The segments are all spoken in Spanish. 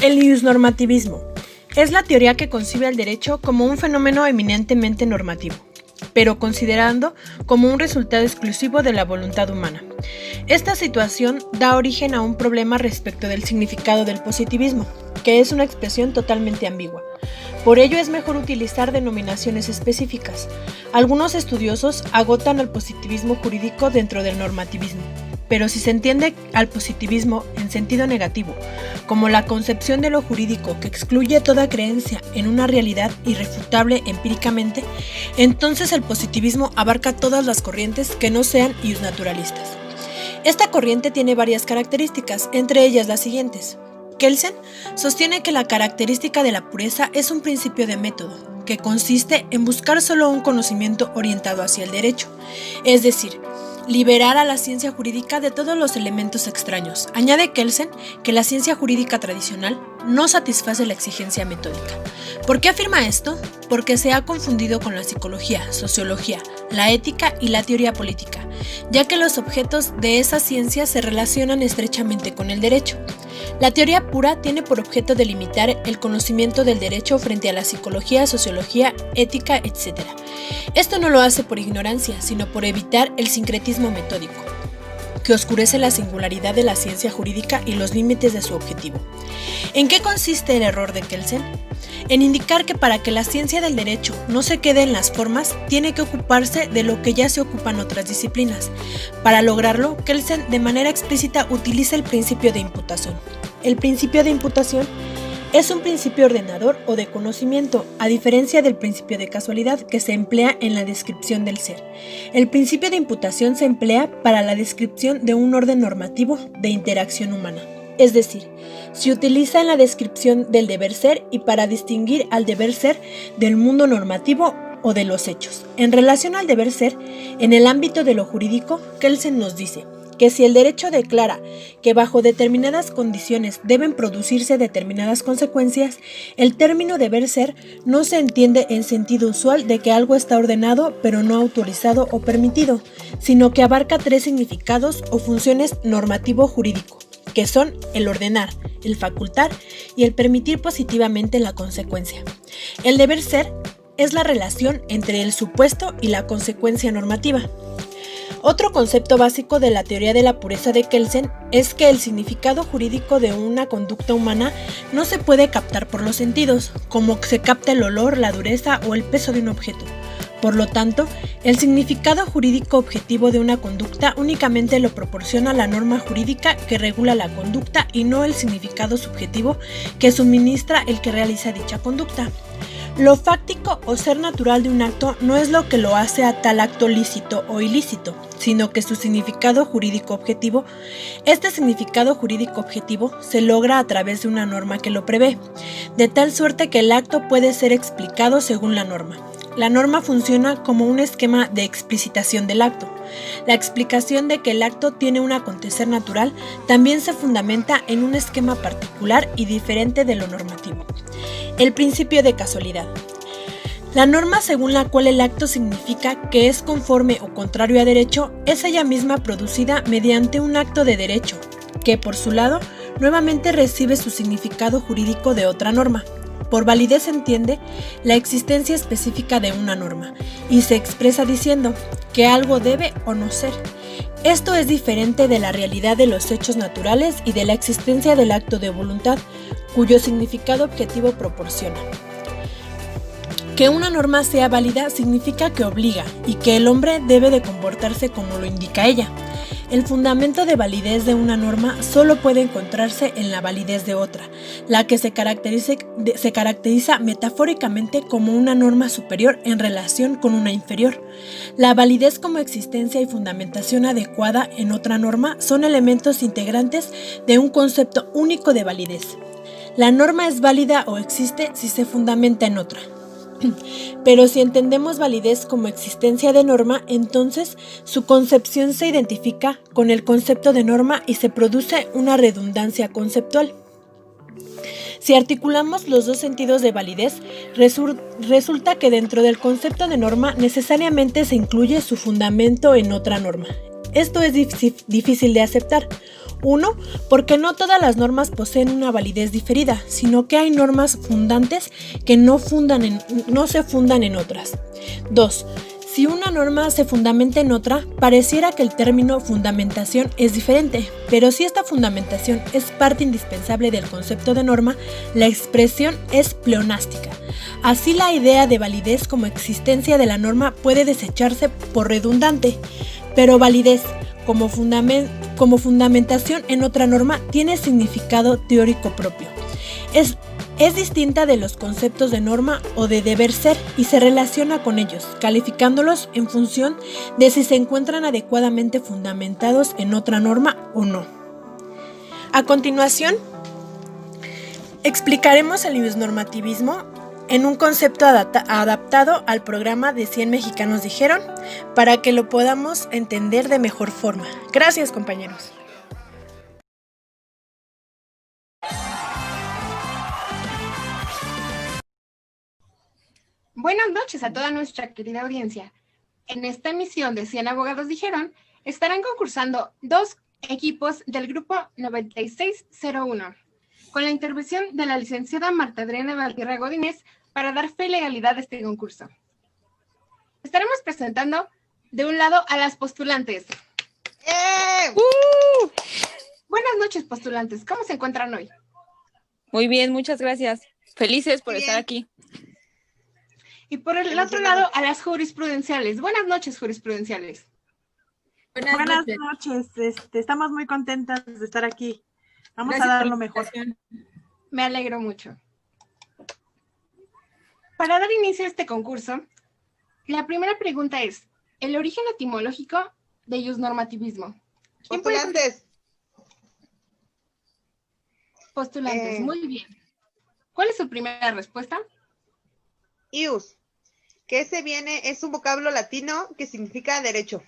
El iusnormativismo es la teoría que concibe al derecho como un fenómeno eminentemente normativo, pero considerando como un resultado exclusivo de la voluntad humana. Esta situación da origen a un problema respecto del significado del positivismo, que es una expresión totalmente ambigua. Por ello es mejor utilizar denominaciones específicas. Algunos estudiosos agotan al positivismo jurídico dentro del normativismo, pero si se entiende al positivismo en sentido negativo, como la concepción de lo jurídico que excluye toda creencia en una realidad irrefutable empíricamente, entonces el positivismo abarca todas las corrientes que no sean iusnaturalistas. Esta corriente tiene varias características, entre ellas las siguientes. Kelsen sostiene que la característica de la pureza es un principio de método, que consiste en buscar solo un conocimiento orientado hacia el derecho, es decir, liberar a la ciencia jurídica de todos los elementos extraños. Añade Kelsen que la ciencia jurídica tradicional no satisface la exigencia metódica. ¿Por qué afirma esto? Porque se ha confundido con la psicología, sociología, la ética y la teoría política, ya que los objetos de esa ciencia se relacionan estrechamente con el derecho. La teoría pura tiene por objeto delimitar el conocimiento del derecho frente a la psicología, sociología, ética, etc. Esto no lo hace por ignorancia, sino por evitar el sincretismo metódico, que oscurece la singularidad de la ciencia jurídica y los límites de su objetivo. ¿En qué consiste el error de Kelsen? En indicar que para que la ciencia del derecho no se quede en las formas, tiene que ocuparse de lo que ya se ocupan otras disciplinas. Para lograrlo, Kelsen de manera explícita utiliza el principio de imputación. El principio de imputación es un principio ordenador o de conocimiento, a diferencia del principio de casualidad que se emplea en la descripción del ser. El principio de imputación se emplea para la descripción de un orden normativo de interacción humana. Es decir, se utiliza en la descripción del deber ser y para distinguir al deber ser del mundo normativo o de los hechos. En relación al deber ser, en el ámbito de lo jurídico, Kelsen nos dice que si el derecho declara que bajo determinadas condiciones deben producirse determinadas consecuencias, el término deber ser no se entiende en sentido usual de que algo está ordenado pero no autorizado o permitido, sino que abarca tres significados o funciones normativo-jurídico, que son el ordenar, el facultar y el permitir positivamente la consecuencia. El deber ser es la relación entre el supuesto y la consecuencia normativa. Otro concepto básico de la teoría de la pureza de Kelsen es que el significado jurídico de una conducta humana no se puede captar por los sentidos, como se capta el olor, la dureza o el peso de un objeto. Por lo tanto, el significado jurídico objetivo de una conducta únicamente lo proporciona la norma jurídica que regula la conducta y no el significado subjetivo que suministra el que realiza dicha conducta. Lo fáctico o ser natural de un acto no es lo que lo hace a tal acto lícito o ilícito, sino que su significado jurídico objetivo. Este significado jurídico objetivo se logra a través de una norma que lo prevé, de tal suerte que el acto puede ser explicado según la norma. La norma funciona como un esquema de explicitación del acto. La explicación de que el acto tiene un acontecer natural también se fundamenta en un esquema particular y diferente de lo normativo. El principio de casualidad. La norma según la cual el acto significa que es conforme o contrario a derecho es ella misma producida mediante un acto de derecho, que por su lado nuevamente recibe su significado jurídico de otra norma. Por validez se entiende la existencia específica de una norma y se expresa diciendo que algo debe o no ser. Esto es diferente de la realidad de los hechos naturales y de la existencia del acto de voluntad, cuyo significado objetivo proporciona. Que una norma sea válida significa que obliga y que el hombre debe de comportarse como lo indica ella. El fundamento de validez de una norma solo puede encontrarse en la validez de otra, la que se caracteriza metafóricamente como una norma superior en relación con una inferior. La validez como existencia y fundamentación adecuada en otra norma son elementos integrantes de un concepto único de validez. La norma es válida o existe si se fundamenta en otra. Pero si entendemos validez como existencia de norma, entonces su concepción se identifica con el concepto de norma y se produce una redundancia conceptual. Si articulamos los dos sentidos de validez, resulta que dentro del concepto de norma necesariamente se incluye su fundamento en otra norma. Esto es difícil de aceptar. 1. Porque no todas las normas poseen una validez diferida, sino que hay normas fundantes que no se fundan en otras. 2. Si una norma se fundamenta en otra, pareciera que el término fundamentación es diferente, pero si esta fundamentación es parte indispensable del concepto de norma, la expresión es pleonástica. Así, la idea de validez como existencia de la norma puede desecharse por redundante, pero validez como fundamentación en otra norma tiene significado teórico propio. Es distinta de los conceptos de norma o de deber ser y se relaciona con ellos, calificándolos en función de si se encuentran adecuadamente fundamentados en otra norma o no. A continuación, explicaremos el bisnormativismo en un concepto adaptado al programa de 100 mexicanos dijeron, para que lo podamos entender de mejor forma. Gracias, compañeros. Buenas noches a toda nuestra querida audiencia. En esta emisión de 100 abogados dijeron, estarán concursando 2 equipos del grupo 9601, con la intervención de la licenciada Marta Adriana Valtierra Godínez para dar fe y legalidad a este concurso. Estaremos presentando de un lado a las postulantes. Buenas noches, postulantes. ¿Cómo se encuentran hoy? Muy bien, muchas gracias. Felices por estar aquí. Y por el otro lado, a las jurisprudenciales. Buenas noches, jurisprudenciales. Buenas noches. Estamos muy contentas de estar aquí. Vamos a dar lo mejor. Me alegro mucho. Para dar inicio a este concurso, la primera pregunta es, ¿el origen etimológico de iusnormativismo? Postulantes. Postulantes, muy bien. ¿Cuál es su primera respuesta? Ius, que es un vocablo latino que significa derecho.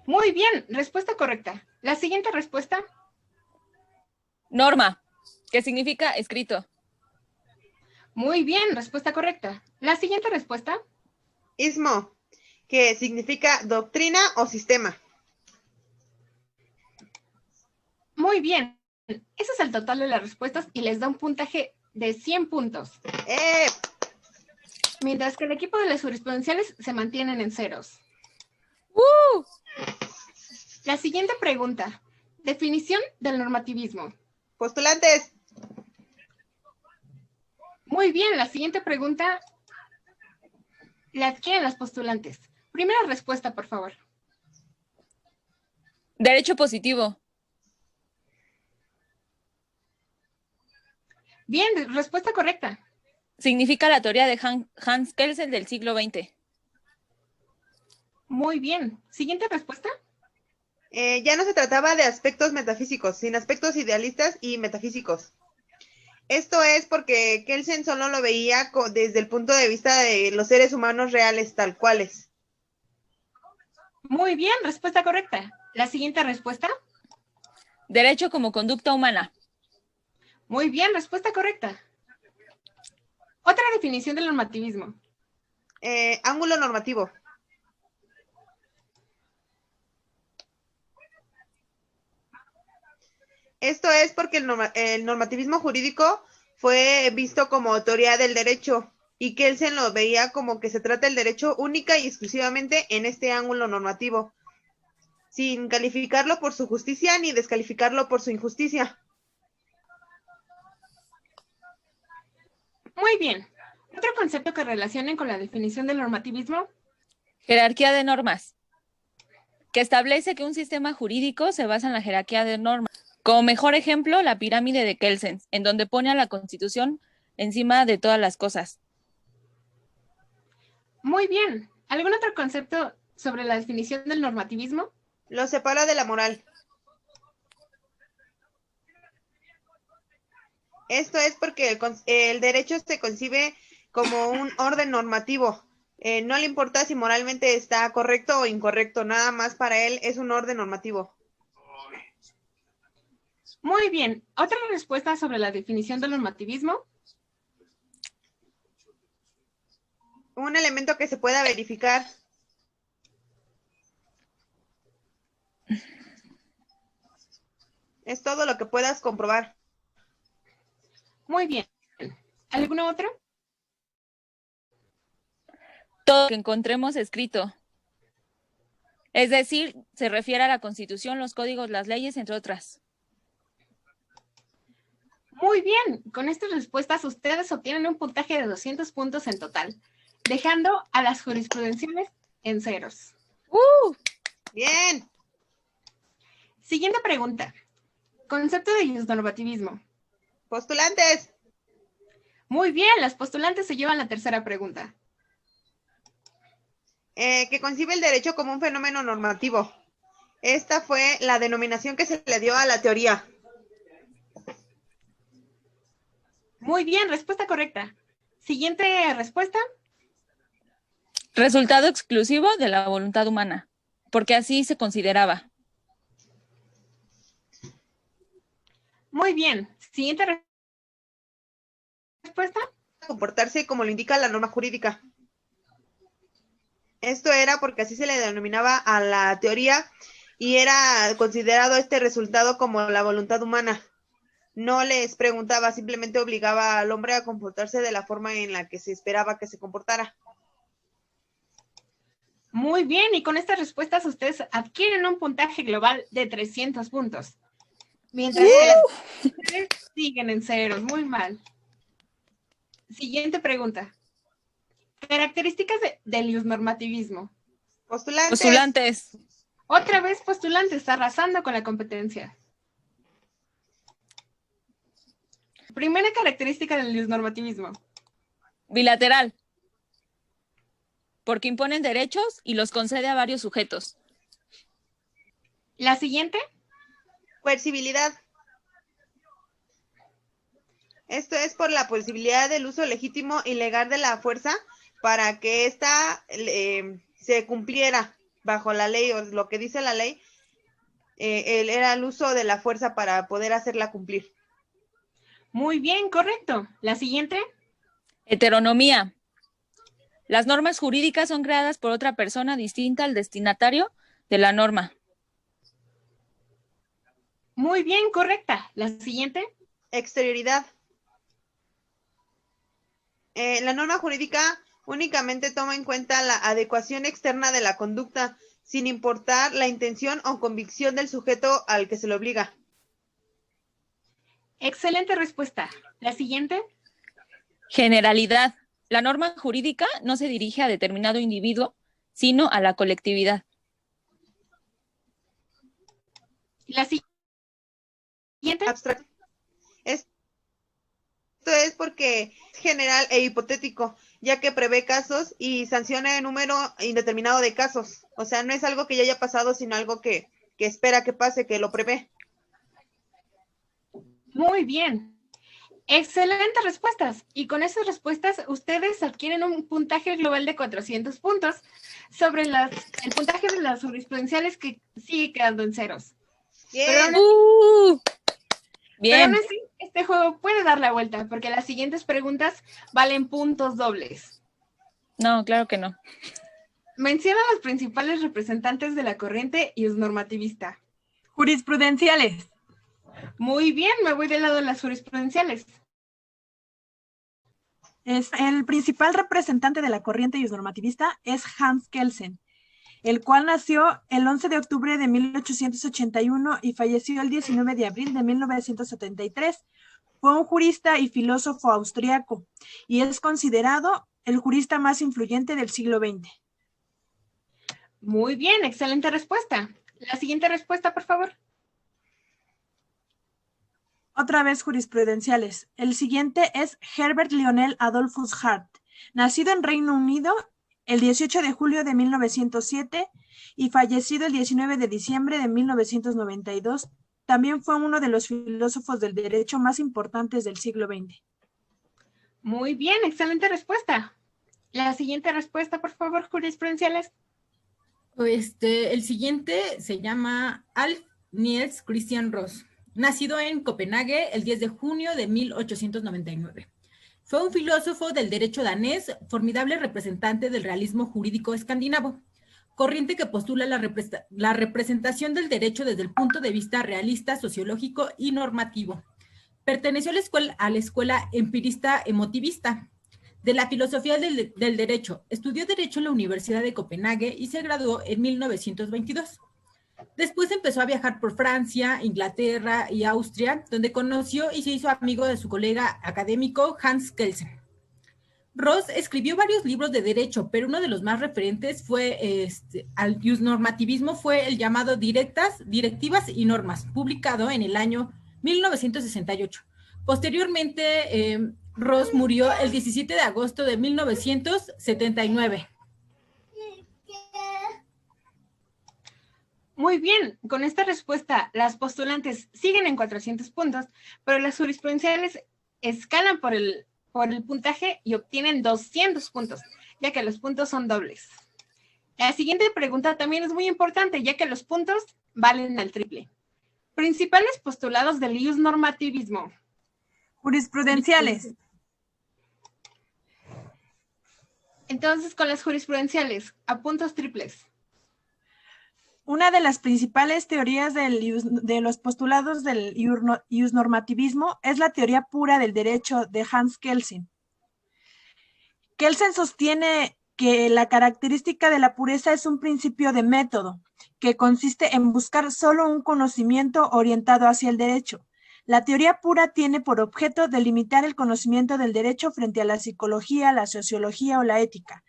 Muy bien, respuesta correcta. La siguiente respuesta. Norma, que significa escrito. Muy bien, respuesta correcta. La siguiente respuesta. Ismo, que significa doctrina o sistema. Muy bien. Ese es el total de las respuestas y les da un puntaje de 100 puntos. Mientras que el equipo de las jurisprudenciales se mantienen en ceros. La siguiente pregunta. Definición del normativismo. Postulantes. Muy bien, la siguiente pregunta la adquieren las postulantes. Primera respuesta, por favor. Derecho positivo. Bien, respuesta correcta. Significa la teoría de Hans Kelsen del siglo XX. Muy bien. Siguiente respuesta. Ya no se trataba de aspectos metafísicos, sino aspectos idealistas y metafísicos. Esto es porque Kelsen solo lo veía desde el punto de vista de los seres humanos reales tal cuales. Muy bien, respuesta correcta. La siguiente respuesta. Derecho como conducta humana. Muy bien, respuesta correcta. Otra definición del normativismo. Ángulo normativo. Esto es porque el normativismo jurídico fue visto como teoría del derecho y Kelsen lo veía como que se trata el derecho única y exclusivamente en este ángulo normativo, sin calificarlo por su justicia ni descalificarlo por su injusticia. Muy bien. Otro concepto que relacionen con la definición del normativismo. Jerarquía de normas, que establece que un sistema jurídico se basa en la jerarquía de normas. Como mejor ejemplo, la pirámide de Kelsen, en donde pone a la Constitución encima de todas las cosas. Muy bien. ¿Algún otro concepto sobre la definición del normativismo? Lo separa de la moral. Esto es porque el derecho se concibe como un orden normativo. No le importa si moralmente está correcto o incorrecto, nada más para él es un orden normativo. Muy bien. ¿Otra respuesta sobre la definición del normativismo? Un elemento que se pueda verificar. Es todo lo que puedas comprobar. Muy bien. ¿Alguna otra? Todo lo que encontremos escrito. Es decir, se refiere a la Constitución, los códigos, las leyes, entre otras. Muy bien. Con estas respuestas ustedes obtienen un puntaje de 200 puntos en total, dejando a las jurisprudenciales en ceros. Bien. Siguiente pregunta. Concepto de normativismo. Postulantes. Muy bien, las postulantes se llevan la tercera pregunta. Que concibe el derecho como un fenómeno normativo. Esta fue la denominación que se le dio a la teoría. Muy bien, respuesta correcta. Siguiente respuesta. Resultado exclusivo de la voluntad humana, porque así se consideraba. Muy bien. Siguiente respuesta. Comportarse como lo indica la norma jurídica. Esto era porque así se le denominaba a la teoría y era considerado este resultado como la voluntad humana. No les preguntaba, simplemente obligaba al hombre a comportarse de la forma en la que se esperaba que se comportara. Muy bien, y con estas respuestas ustedes adquieren un puntaje global de 300 puntos. Mientras que las mujeres siguen en ceros, muy mal. Siguiente pregunta. Características del normativismo. Postulantes. Postulantes. Otra vez postulantes, arrasando con la competencia. Primera característica del normativismo. Bilateral. Porque imponen derechos y los concede a varios sujetos. La siguiente. Coercibilidad. Esto es por la posibilidad del uso legítimo y legal de la fuerza para que ésta se cumpliera bajo la ley o lo que dice la ley. Era el uso de la fuerza para poder hacerla cumplir. Muy bien, correcto. La siguiente. Heteronomía. Las normas jurídicas son creadas por otra persona distinta al destinatario de la norma. Muy bien, correcta. La siguiente. Exterioridad. La norma jurídica únicamente toma en cuenta la adecuación externa de la conducta, sin importar la intención o convicción del sujeto al que se le obliga. Excelente respuesta. La siguiente. Generalidad. La norma jurídica no se dirige a determinado individuo, sino a la colectividad. La siguiente. Abstracto. Esto es porque es general e hipotético, ya que prevé casos y sanciona el número indeterminado de casos. O sea, no es algo que ya haya pasado, sino algo que espera que pase, que lo prevé. Muy bien. Excelentes respuestas. Y con esas respuestas ustedes adquieren un puntaje global de 400 puntos sobre el puntaje de las jurisprudenciales que sigue quedando en ceros. Bien. Bien. Pero aún así, este juego puede dar la vuelta porque las siguientes preguntas valen puntos dobles. No, claro que no. Menciona a los principales representantes de la corriente normmativista. Jurisprudenciales. Muy bien, me voy del lado de las jurisprudenciales. El principal representante de la corriente normmativista es Hans Kelsen, el cual nació el 11 de octubre de 1881 y falleció el 19 de abril de 1973. Fue un jurista y filósofo austriaco y es considerado el jurista más influyente del siglo XX. Muy bien, excelente respuesta. La siguiente respuesta, por favor. Otra vez jurisprudenciales. El siguiente es Herbert Lionel Adolphus Hart, nacido en Reino Unido el 18 de julio de 1907 y fallecido el 19 de diciembre de 1992. También fue uno de los filósofos del derecho más importantes del siglo XX. Muy bien, excelente respuesta. La siguiente respuesta, por favor, jurisprudenciales. El siguiente se llama Alf Niels Christian Ross. nacido en Copenhague el 10 de junio de 1899. Fue un filósofo del derecho danés, formidable representante del realismo jurídico escandinavo, corriente que postula la representación del derecho desde el punto de vista realista, sociológico y normativo. Perteneció a la escuela empirista emotivista de la filosofía del derecho. Estudió Derecho en la Universidad de Copenhague y se graduó en 1922. Después empezó a viajar por Francia, Inglaterra y Austria, donde conoció y se hizo amigo de su colega académico Hans Kelsen. Ross escribió varios libros de derecho, pero uno de los más referentes fue al normativismo, fue el llamado Directivas y Normas, publicado en el año 1968. Posteriormente, Ross murió el 17 de agosto de 1979. Muy bien, con esta respuesta las postulantes siguen en 400 puntos, pero las jurisprudenciales escalan por el puntaje y obtienen 200 puntos, ya que los puntos son dobles. La siguiente pregunta también es muy importante, ya que los puntos valen al triple. Principales postulados del iusnormativismo. Jurisprudenciales. Entonces, con las jurisprudenciales, a puntos triples. Una de las principales teorías de los postulados del iusnormativismo es la teoría pura del derecho de Hans Kelsen. Kelsen sostiene que la característica de la pureza es un principio de método, que consiste en buscar solo un conocimiento orientado hacia el derecho. La teoría pura tiene por objeto delimitar el conocimiento del derecho frente a la psicología, la sociología o la ética.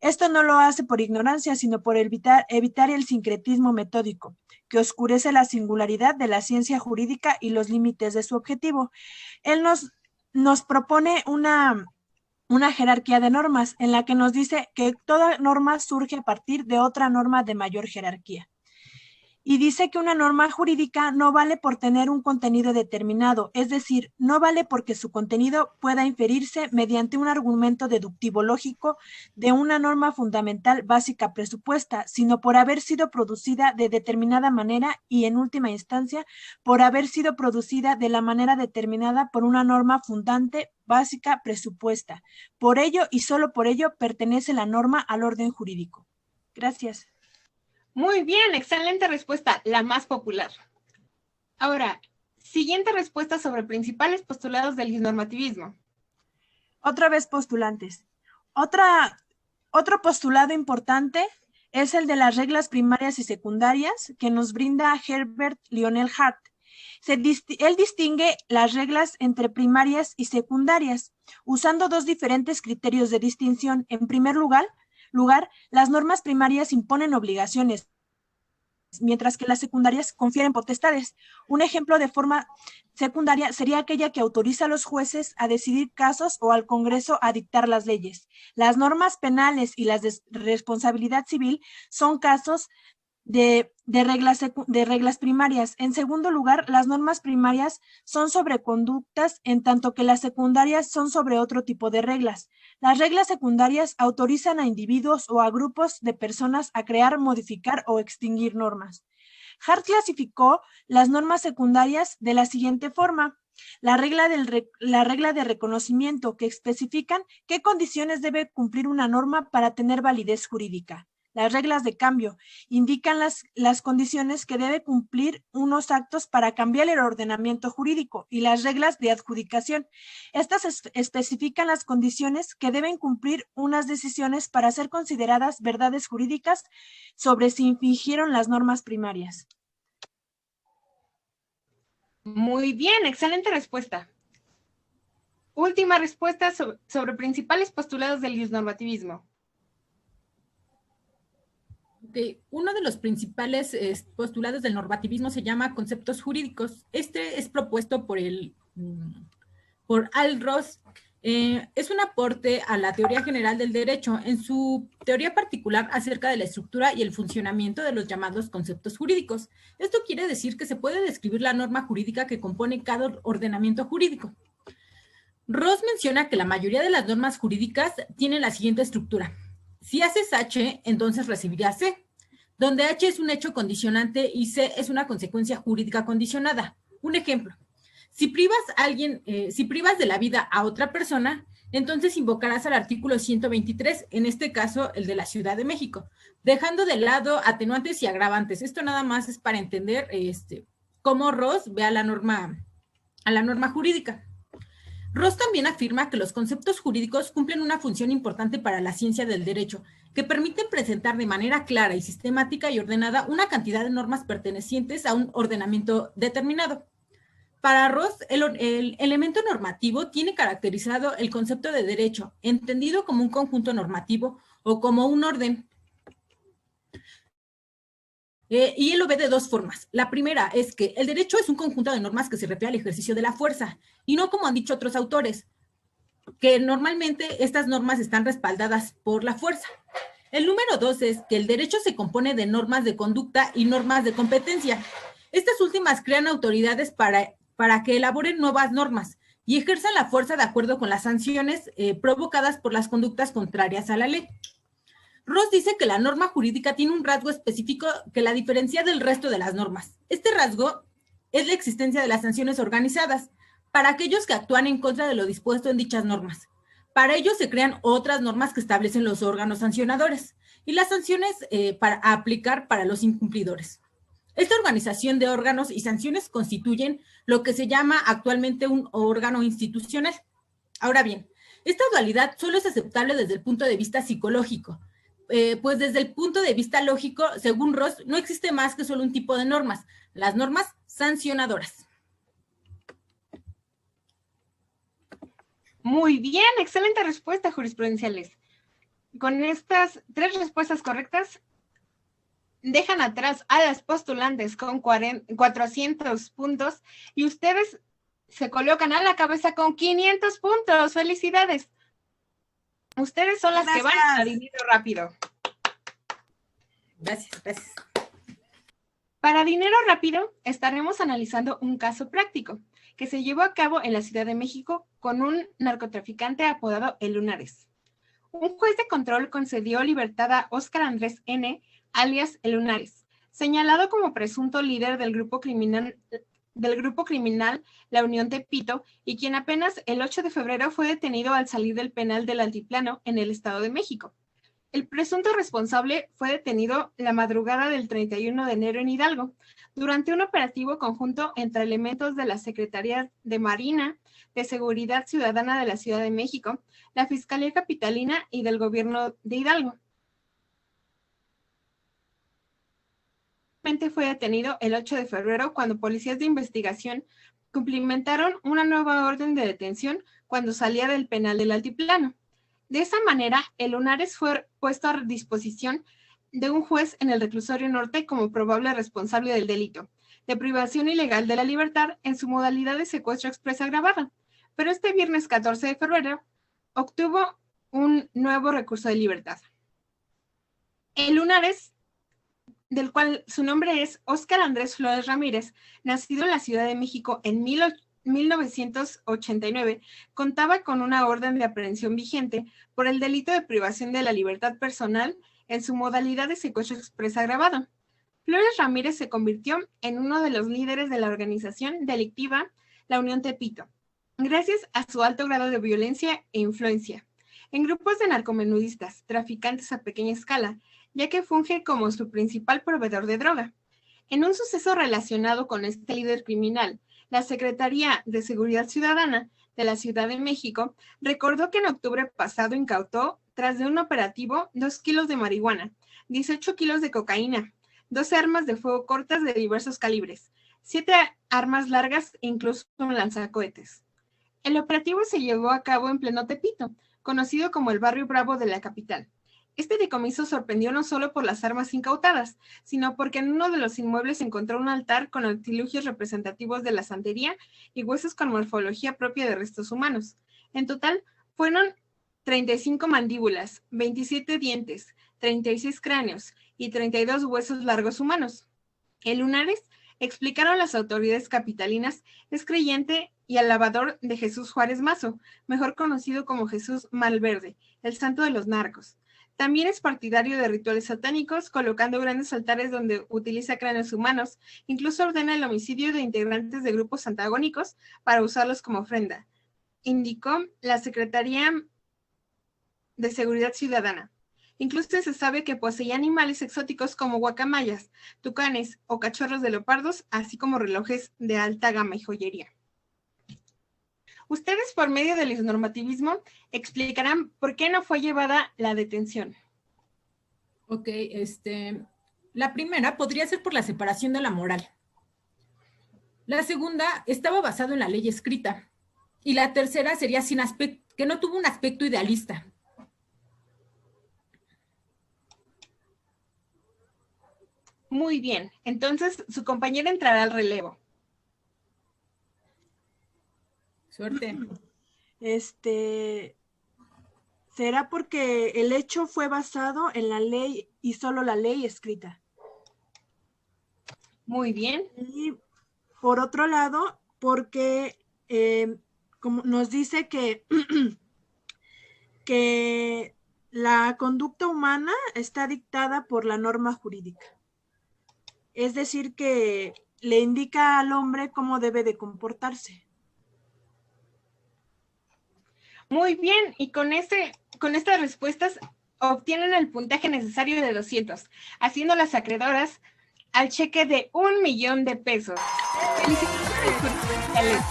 Esto no lo hace por ignorancia, sino por evitar el sincretismo metódico, que oscurece la singularidad de la ciencia jurídica y los límites de su objetivo. Él nos propone una jerarquía de normas en la que nos dice que toda norma surge a partir de otra norma de mayor jerarquía. Y dice que una norma jurídica no vale por tener un contenido determinado, es decir, no vale porque su contenido pueda inferirse mediante un argumento deductivo lógico de una norma fundamental básica presupuesta, sino por haber sido producida de determinada manera y, en última instancia, por haber sido producida de la manera determinada por una norma fundante básica presupuesta. Por ello y solo por ello pertenece la norma al orden jurídico. Gracias. Muy bien, excelente respuesta, la más popular. Ahora, siguiente respuesta sobre principales postulados del iusnormativismo. Otra vez postulantes. Otro postulado importante es el de las reglas primarias y secundarias que nos brinda Herbert Lionel Hart. Él distingue las reglas entre primarias y secundarias, usando dos diferentes criterios de distinción. En primer lugar, las normas primarias imponen obligaciones, mientras que las secundarias confieren potestades. Un ejemplo de forma secundaria sería aquella que autoriza a los jueces a decidir casos o al Congreso a dictar las leyes. Las normas penales y las de responsabilidad civil son casos de reglas primarias. En segundo lugar, las normas primarias son sobre conductas, en tanto que las secundarias son sobre otro tipo de reglas. Las reglas secundarias autorizan a individuos o a grupos de personas a crear, modificar o extinguir normas. Hart clasificó las normas secundarias de la siguiente forma. La regla de reconocimiento, que especifican qué condiciones debe cumplir una norma para tener validez jurídica. Las reglas de cambio indican las condiciones que debe cumplir unos actos para cambiar el ordenamiento jurídico, y las reglas de adjudicación. Estas especifican las condiciones que deben cumplir unas decisiones para ser consideradas verdades jurídicas sobre si infringieron las normas primarias. Muy bien, excelente respuesta. Última respuesta sobre principales postulados del iusnormativismo. Uno de los principales postulados del normativismo se llama conceptos jurídicos. Este es propuesto por Al Ross. Es un aporte a la teoría general del derecho, en su teoría particular acerca de la estructura y el funcionamiento de los llamados conceptos jurídicos. Esto quiere decir que se puede describir la norma jurídica que compone cada ordenamiento jurídico. Ross menciona que la mayoría de las normas jurídicas tienen la siguiente estructura. Si haces H, entonces recibirás C, donde H es un hecho condicionante y C es una consecuencia jurídica condicionada. Un ejemplo, si privas de la vida a otra persona, entonces invocarás al artículo 123, en este caso el de la Ciudad de México, dejando de lado atenuantes y agravantes. Esto nada más es para entender cómo Ross ve a la norma jurídica. Ross también afirma que los conceptos jurídicos cumplen una función importante para la ciencia del derecho, que permiten presentar de manera clara y sistemática y ordenada una cantidad de normas pertenecientes a un ordenamiento determinado. Para Ross, el elemento normativo tiene caracterizado el concepto de derecho, entendido como un conjunto normativo o como un orden. Y él lo ve de dos formas. La primera es que el derecho es un conjunto de normas que se refiere al ejercicio de la fuerza, y no como han dicho otros autores, que normalmente estas normas están respaldadas por la fuerza. El número dos es que el derecho se compone de normas de conducta y normas de competencia. Estas últimas crean autoridades para que elaboren nuevas normas y ejerzan la fuerza de acuerdo con las sanciones provocadas por las conductas contrarias a la ley. Ross dice que la norma jurídica tiene un rasgo específico que la diferencia del resto de las normas. Este rasgo es la existencia de las sanciones organizadas para aquellos que actúan en contra de lo dispuesto en dichas normas. Para ello se crean otras normas que establecen los órganos sancionadores y las sanciones para aplicar para los incumplidores. Esta organización de órganos y sanciones constituyen lo que se llama actualmente un órgano institucional. Ahora bien, esta dualidad solo es aceptable desde el punto de vista psicológico, pues desde el punto de vista lógico, según Ross, no existe más que solo un tipo de normas, las normas sancionadoras. Muy bien, excelente respuesta, jurisprudenciales. Con estas 3 respuestas correctas, dejan atrás a las postulantes con 400 puntos y ustedes se colocan a la cabeza con 500 puntos. ¡Felicidades! Ustedes son las que van a dinero rápido. Gracias, gracias. Para dinero rápido, estaremos analizando un caso práctico que se llevó a cabo en la Ciudad de México con un narcotraficante apodado El Lunares. Un juez de control concedió libertad a Óscar Andrés N., alias El Lunares, señalado como presunto líder del grupo criminal La Unión Tepito, y quien apenas el 8 de febrero fue detenido al salir del penal del Altiplano en el Estado de México. El presunto responsable fue detenido la madrugada del 31 de enero en Hidalgo, durante un operativo conjunto entre elementos de la Secretaría de Marina, de Seguridad Ciudadana de la Ciudad de México, la Fiscalía Capitalina y del Gobierno de Hidalgo. Fue detenido el 8 de febrero cuando policías de investigación cumplimentaron una nueva orden de detención cuando salía del penal del Altiplano. De esa manera, El Lunares fue puesto a disposición de un juez en el reclusorio norte como probable responsable del delito de privación ilegal de la libertad en su modalidad de secuestro expresa agravado. Pero este viernes 14 de febrero obtuvo un nuevo recurso de libertad. El Lunares, del cual su nombre es Óscar Andrés Flores Ramírez, nacido en la Ciudad de México en 1989, contaba con una orden de aprehensión vigente por el delito de privación de la libertad personal en su modalidad de secuestro expresa agravado. Flores Ramírez se convirtió en uno de los líderes de la organización delictiva La Unión Tepito, gracias a su alto grado de violencia e influencia en grupos de narcomenudistas, traficantes a pequeña escala, ya que funge como su principal proveedor de droga. En un suceso relacionado con este líder criminal, la Secretaría de Seguridad Ciudadana de la Ciudad de México recordó que en octubre pasado incautó, tras de un operativo, 2 kilos de marihuana, 18 kilos de cocaína, 12 armas de fuego cortas de diversos calibres, 7 armas largas e incluso un lanzacohetes. El operativo se llevó a cabo en pleno Tepito, conocido como el Barrio Bravo de la capital. Este decomiso sorprendió no solo por las armas incautadas, sino porque en uno de los inmuebles se encontró un altar con artilugios representativos de la santería y huesos con morfología propia de restos humanos. En total, fueron 35 mandíbulas, 27 dientes, 36 cráneos y 32 huesos largos humanos. El Lunares, explicaron las autoridades capitalinas, es creyente y alabador de Jesús Juárez Mazo, mejor conocido como Jesús Malverde, el santo de los narcos. También es partidario de rituales satánicos, colocando grandes altares donde utiliza cráneos humanos. Incluso ordena el homicidio de integrantes de grupos antagónicos para usarlos como ofrenda, indicó la Secretaría de Seguridad Ciudadana. Incluso se sabe que poseía animales exóticos como guacamayas, tucanes o cachorros de leopardos, así como relojes de alta gama y joyería. Ustedes, por medio del normativismo, explicarán por qué no fue llevada la detención. Ok, la primera podría ser por la separación de la moral. La segunda estaba basado en la ley escrita. Y la tercera sería que no tuvo un aspecto idealista. Muy bien, entonces su compañera entrará al relevo. Suerte. Será porque el hecho fue basado en la ley y solo la ley escrita. Muy bien. Y por otro lado, porque como nos dice que, que la conducta humana está dictada por la norma jurídica. Es decir, que le indica al hombre cómo debe de comportarse. Muy bien, y con estas respuestas obtienen el puntaje necesario de 200, haciendo las acreedoras al cheque de 1,000,000 de pesos. Felicitaciones.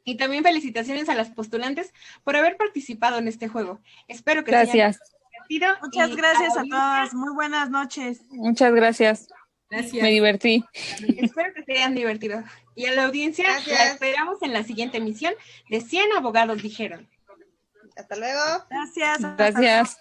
Y también felicitaciones a las postulantes por haber participado en este juego. Espero que se hayan divertido. Muchas gracias a todas. Muy buenas noches. Muchas gracias. Gracias. Me divertí. Espero que se hayan divertido. Y a la audiencia, Gracias. la esperamos en la siguiente emisión de 100 abogados dijeron. Hasta luego. Gracias. Gracias.